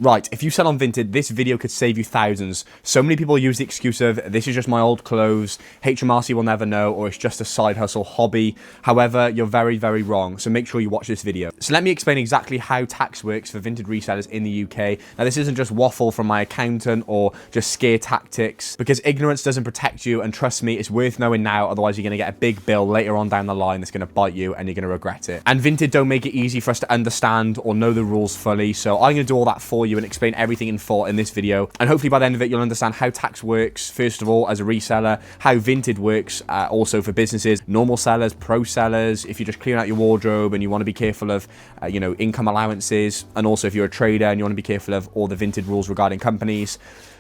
Right, if you sell on Vinted, this video could save you thousands. So many people use the excuse of, this is just my old clothes, HMRC will never know, or it's just a side hustle hobby. However, you're very, very wrong, so make sure you watch this video. So let me explain exactly how tax works for Vinted resellers in the UK. Now, this isn't just waffle from my accountant or just scare tactics, because ignorance doesn't protect you, and trust me, it's worth knowing now, otherwise you're going to get a big bill later on down the line that's going to bite you, and you're going to regret it. And Vinted don't make it easy for us to understand or know the rules fully, so I'm going to do all that for you and explain everything in full in this video, and hopefully by the end of it you'll understand how tax works first of all as a reseller, how Vinted works also for businesses, normal sellers, pro sellers, if you're just clearing out your wardrobe and you want to be careful of income allowances, and also if you're a trader and you want to be careful of all the Vinted rules regarding companies.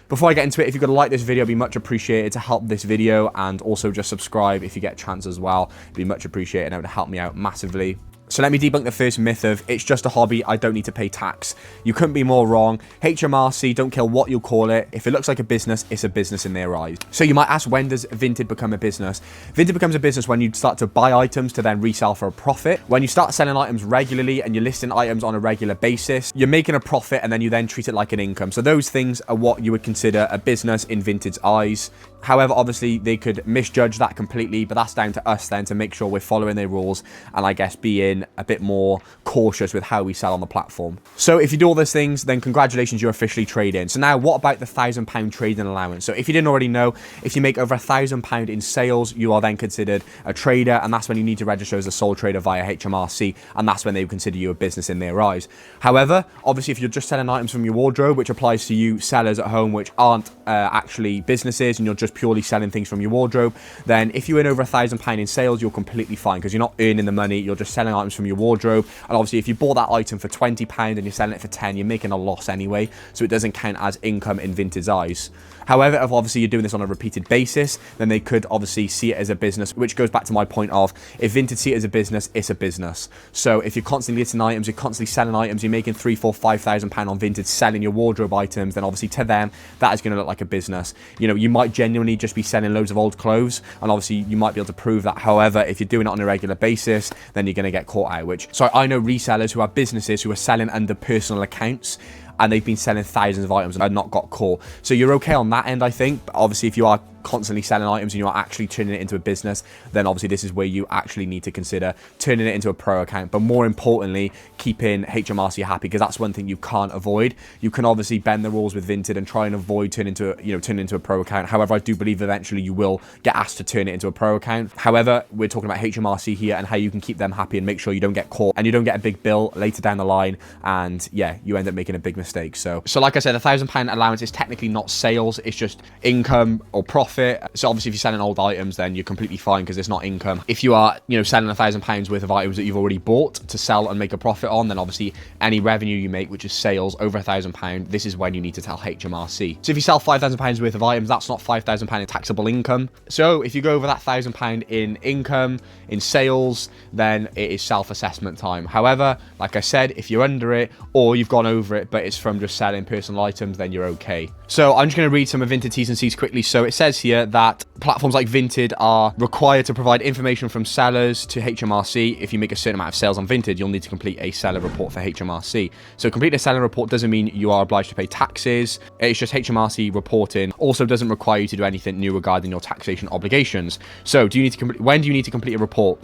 Before I get into it, if you could like this video, it'd be much appreciated to help this video, and also just subscribe if you get a chance as well. It'd be much appreciated and it would help me out massively. So let me debunk the first myth of, it's just a hobby, I don't need to pay tax. You couldn't be more wrong. HMRC, don't care what you call it. If it looks like a business, it's a business in their eyes. So you might ask, when does Vinted become a business? Vinted becomes a business when you start to buy items to then resell for a profit. When you start selling items regularly and you're listing items on a regular basis, you're making a profit, and then you then treat it like an income. So those things are what you would consider a business in Vinted's eyes. However, obviously, they could misjudge that completely, but that's down to us then to make sure we're following their rules and I guess being a bit more cautious with how we sell on the platform. So if you do all those things, then congratulations, you're officially trading. So now what about the £1,000 trading allowance? So if you didn't already know, if you make over £1,000 in sales, you are then considered a trader, and that's when you need to register as a sole trader via HMRC, and that's when they would consider you a business in their eyes. However, obviously, if you're just selling items from your wardrobe, which applies to you sellers at home, which aren't actually businesses, and you're just purely selling things from your wardrobe, then if you earn over £1,000 in sales, you're completely fine, because you're not earning the money, you're just selling items from your wardrobe. And obviously, if you bought that item for £20 and you're selling it for 10, you're making a loss anyway, so it doesn't count as income in Vinted's eyes. However, if obviously you're doing this on a repeated basis, then they could obviously see it as a business, which goes back to my point of, if Vinted see it as a business, it's a business. So if you're constantly listing items, you're constantly selling items, you're making £3,000, £4,000, £5,000 on Vinted selling your wardrobe items, then obviously to them, that is going to look like a business. You might genuinely just be selling loads of old clothes, and obviously you might be able to prove that. However, if you're doing it on a regular basis, then you're going to get caught out, so I know resellers who have businesses who are selling under personal accounts, and they've been selling thousands of items and have not got caught. So you're okay on that end, I think. But obviously, if you are constantly selling items and you are actually turning it into a business, then obviously this is where you actually need to consider turning it into a pro account. But more importantly, keeping HMRC happy, because that's one thing you can't avoid. You can obviously bend the rules with Vinted and try and avoid turning into a pro account. However, I do believe eventually you will get asked to turn it into a pro account. However, we're talking about HMRC here and how you can keep them happy and make sure you don't get caught and you don't get a big bill later down the line, and yeah, you end up making a big mistake. So like I said, the £1,000 allowance is technically not sales, it's just income or profit. So obviously if you're selling old items, then you're completely fine because it's not income. If you are selling £1,000 worth of items that you've already bought to sell and make a profit on, then obviously any revenue you make, which is sales over £1,000, this is when you need to tell HMRC. So if you sell £5,000 worth of items, that's not £5,000 in taxable income. So if you go over that £1,000 in income, in sales, then it is self-assessment time. However, like I said, if you're under it or you've gone over it, but it's from just selling personal items, then you're okay. So I'm just going to read some of Vinted T's and C's quickly. So it says here that platforms like Vinted are required to provide information from sellers to HMRC. If you make a certain amount of sales on Vinted, you'll need to complete a seller report for HMRC. So completing a seller report doesn't mean you are obliged to pay taxes. It's just HMRC reporting. Also doesn't require you to do anything new regarding your taxation obligations. So when do you need to complete a report?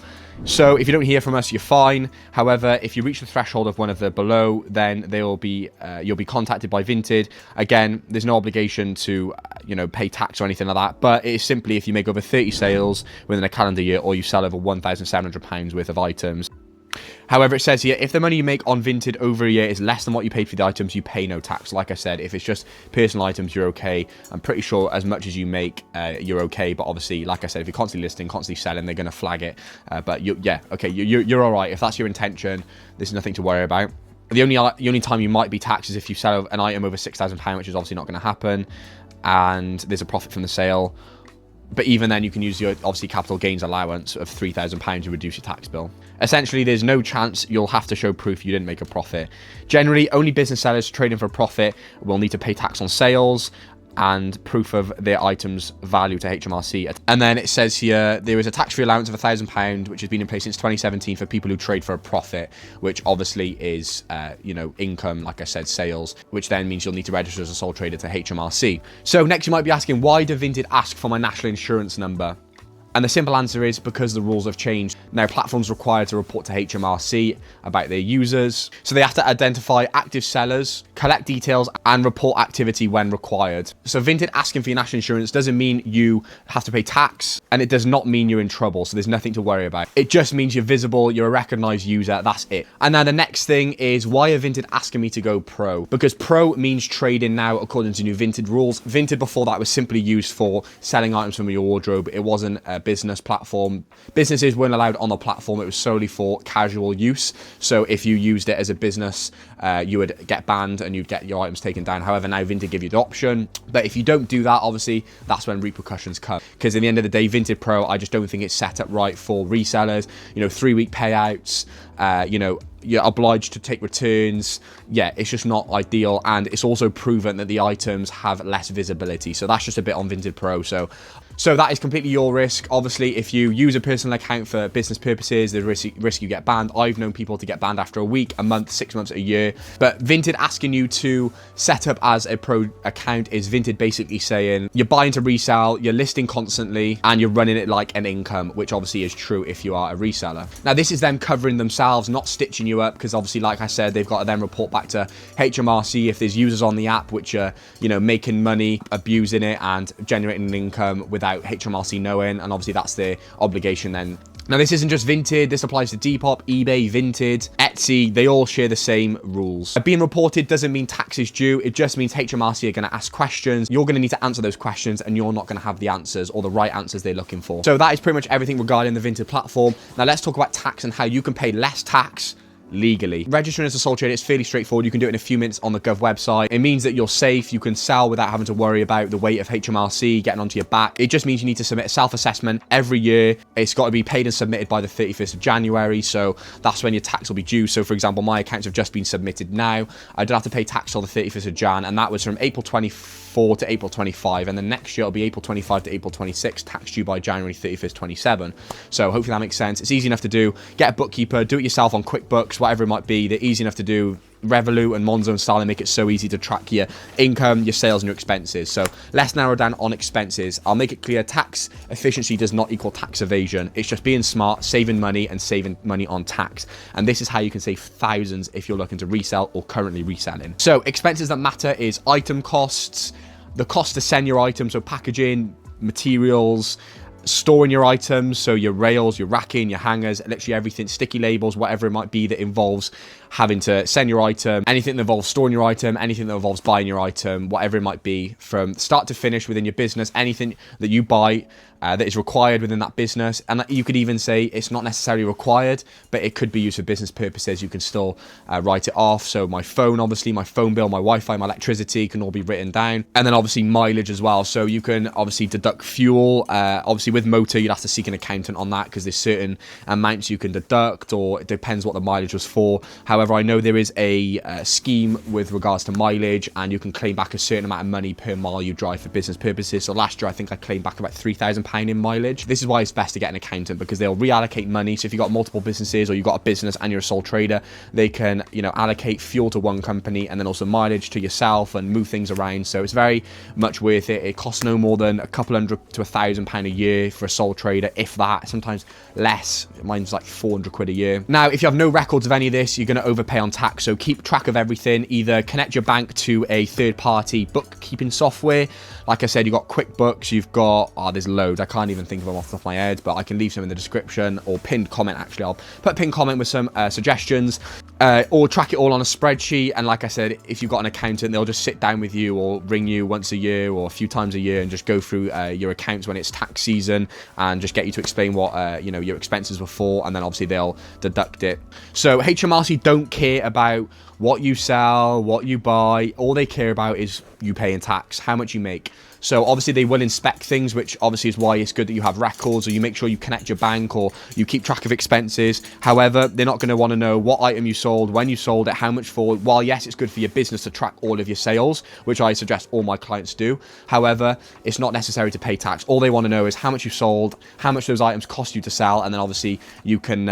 So if you don't hear from us, you're fine. However, if you reach the threshold of one of the below, then you'll be contacted by Vinted. Again, there's no obligation to pay tax or anything like that, but it is simply if you make over 30 sales within a calendar year or you sell over £1,700 worth of items. However, it says here, if the money you make on Vinted over a year is less than what you paid for the items, you pay no tax. Like I said, if it's just personal items, you're okay. I'm pretty sure as much as you make, you're okay. But obviously, like I said, if you're constantly listing, constantly selling, they're going to flag it. But you're all right. If that's your intention, there's nothing to worry about. The only time you might be taxed is if you sell an item over £6,000, which is obviously not going to happen, and there's a profit from the sale. But even then, you can use your, obviously, capital gains allowance of £3,000 to reduce your tax bill. Essentially, there's no chance you'll have to show proof you didn't make a profit. Generally, only business sellers trading for a profit will need to pay tax on sales. and proof of their item's value to HMRC. And then it says here, there is a tax-free allowance of £1,000, which has been in place since 2017 for people who trade for a profit, which obviously is, income, like I said, sales, which then means you'll need to register as a sole trader to HMRC. So next you might be asking, why do Vinted ask for my national insurance number? And the simple answer is because the rules have changed. Now, platforms are required to report to HMRC about their users. So they have to identify active sellers, collect details, and report activity when required. So Vinted asking for your national insurance doesn't mean you have to pay tax, and it does not mean you're in trouble. So there's nothing to worry about. It just means you're visible, you're a recognized user, that's it. And now the next thing is, why are Vinted asking me to go pro? Because pro means trading now according to new Vinted rules. Vinted before that was simply used for selling items from your wardrobe. It wasn't a business platform. Businesses weren't allowed on the platform. It was solely for casual use. So if you used it as a business, you would get banned and you'd get your items taken down. However, now Vinted give you the option. But if you don't do that, obviously, that's when repercussions come. Because at the end of the day, Vinted Pro, I just don't think it's set up right for resellers. 3-week payouts, you're obliged to take returns. Yeah, it's just not ideal. And it's also proven that the items have less visibility. So that's just a bit on Vinted Pro. So that is completely your risk. Obviously, if you use a personal account for business purposes, there's risk you get banned. I've known people to get banned after a week, a month, 6 months, a year. But Vinted asking you to set up as a pro account is Vinted basically saying you're buying to resell, you're listing constantly, and you're running it like an income, which obviously is true if you are a reseller. Now, this is them covering themselves, not stitching you up, because obviously, like I said, they've got to then report back to HMRC if there's users on the app which are, making money, abusing it, and generating an income without HMRC knowing, and obviously that's their obligation then. Now, this isn't just Vinted. This applies to Depop, eBay, Vinted, Etsy. They all share the same rules. Being reported doesn't mean tax is due. It just means HMRC are going to ask questions. You're going to need to answer those questions, and you're not going to have the answers or the right answers they're looking for. So that is pretty much everything regarding the Vinted platform. Now, let's talk about tax and how you can pay less tax legally. Registering as a sole trader is fairly straightforward. You can do it in a few minutes on the Gov website. It means that you're safe. You can sell without having to worry about the weight of HMRC getting onto your back. It just means you need to submit a self-assessment every year. It's got to be paid and submitted by the 31st of January. So that's when your tax will be due. So for example, my accounts have just been submitted now. I don't have to pay tax till the 31st of Jan. And that was from April 24 to April 25. And then next year it'll be April 25 to April 26, tax due by January 31st, 27. So hopefully that makes sense. It's easy enough to do. Get a bookkeeper, do it yourself on QuickBooks, whatever it might be. They're easy enough to do. Revolut and Monzo and Style make it so easy to track your income, your sales, and your expenses. So let's narrow down on expenses. I'll make it clear, tax efficiency does not equal tax evasion. It's just being smart, saving money, and saving money on tax. And this is how you can save thousands if you're looking to resell or currently reselling. So expenses that matter is item costs, the cost to send your items, so packaging, materials, storing your items, so your rails, your racking, your hangers, literally everything, sticky labels, whatever it might be that involves having to send your item, anything that involves storing your item, anything that involves buying your item, whatever it might be, from start to finish within your business, anything that you buy that is required within that business. And you could even say it's not necessarily required, but it could be used for business purposes. You can still write it off. So my phone, obviously, my phone bill, my Wi-Fi, my electricity can all be written down. And then obviously mileage as well. So you can obviously deduct fuel. Obviously with motor, you'd have to seek an accountant on that because there's certain amounts you can deduct, or it depends what the mileage was for. However, I know there is a scheme with regards to mileage, and you can claim back a certain amount of money per mile you drive for business purposes. So last year, I think I claimed back about £3,000 in mileage. This is why it's best to get an accountant, because they'll reallocate money. So if you've got multiple businesses, or you've got a business and you're a sole trader, they can, allocate fuel to one company and then also mileage to yourself and move things around. So it's very much worth it. It costs no more than a couple hundred to £1,000 a year for a sole trader, if that, sometimes less. Mine's like 400 quid a year. Now, if you have no records of any of this, you're going to overpay on tax. So keep track of everything. Either connect your bank to a third-party bookkeeping software. Like I said, you've got QuickBooks, you've got, there's loads. I can't even think of them off the top of my head, but I can leave some in the description, or pinned comment. Actually, I'll put a pinned comment with some suggestions, or track it all on a spreadsheet. And like I said, if you've got an accountant, they'll just sit down with you or ring you once a year or a few times a year and just go through your accounts when it's tax season and just get you to explain what your expenses were for, and then obviously they'll deduct it. So HMRC don't care about what you sell, what you buy. All they care about is you paying tax, how much you make. So obviously they will inspect things, which obviously is why it's good that you have records, or you make sure you connect your bank, or you keep track of expenses. However, they're not going to want to know what item you sold, when you sold it, how much for. While yes, it's good for your business to track all of your sales, which I suggest all my clients do. However, it's not necessary to pay tax. All they want to know is how much you sold, how much those items cost you to sell, and then obviously you can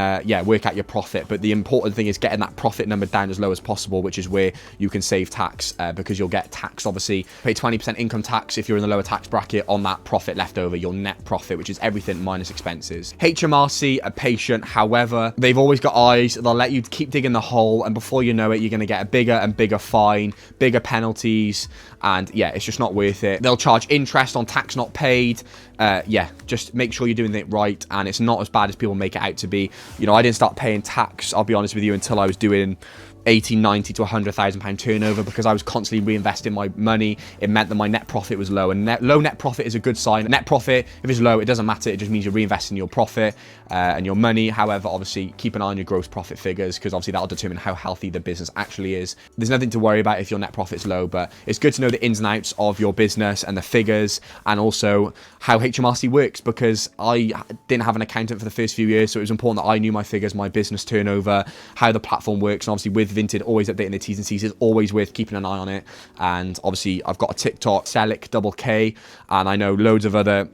work out your profit. But the important thing is getting that profit number down as low as possible, which is where you can save tax, because you'll get taxed, obviously pay 20% income tax if you're in the lower tax bracket on that profit left over, your net profit, which is everything minus expenses. HMRC are patient. However, they've always got eyes. They'll let you keep digging the hole, and before you know it, you're going to get a bigger and bigger fine, bigger penalties, and yeah, it's just not worth it. They'll charge interest on tax not paid. Yeah, just make sure you're doing it right, and it's not as bad as people make it out to be. You know, I didn't start paying tax, I'll be honest with you, until I was doing 80, 90 to 100,000 pound turnover, because I was constantly reinvesting my money. It meant that my net profit was low, and low net profit is a good sign. Net profit, if it's low, it doesn't matter. It just means you're reinvesting your profit and your money. However, obviously keep an eye on your gross profit figures, because obviously that'll determine how healthy the business actually is. There's nothing to worry about if your net profit's low, but it's good to know the ins and outs of your business and the figures, and also how HMRC works, because I didn't have an accountant for the first few years, so it was important that I knew my figures, my business turnover, how the platform works, and obviously with Vinted always updating the T's and C's is always worth keeping an eye on it. And obviously I've got a TikTok, Sellick double K, and I know loads of other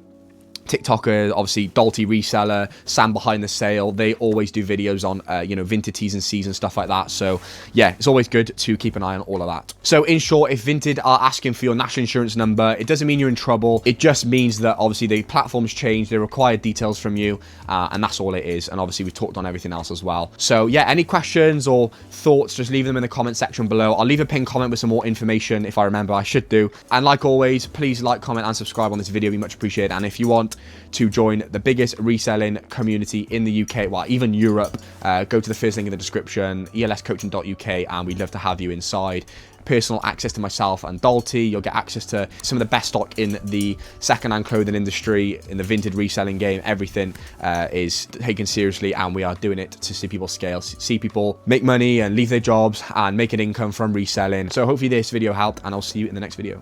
TikTokers, obviously Dalty Reseller, Sam Behind the Sale, they always do videos on Vinted T's and C's and stuff like that. So yeah, it's always good to keep an eye on all of that. So in short, if Vinted are asking for your national insurance number, it doesn't mean you're in trouble. It just means that obviously the platform's changed, they require details from you, and that's all it is. And obviously we've talked on everything else as well. So yeah, any questions or thoughts, just leave them in the comment section below. I'll leave a pinned comment with some more information if I remember. I should do. And like always, please like, comment and subscribe on this video, it'd be much appreciated. And if you want to join the biggest reselling community in the UK, well, even Europe, go to the first link in the description, elscoaching.uk, and we'd love to have you inside. Personal access to myself and Dalty. You'll get access to some of the best stock in the second-hand clothing industry, in the Vinted reselling game. Everything is taken seriously, and we are doing it to see people scale, see people make money and leave their jobs and make an income from reselling. So hopefully this video helped, and I'll see you in the next video.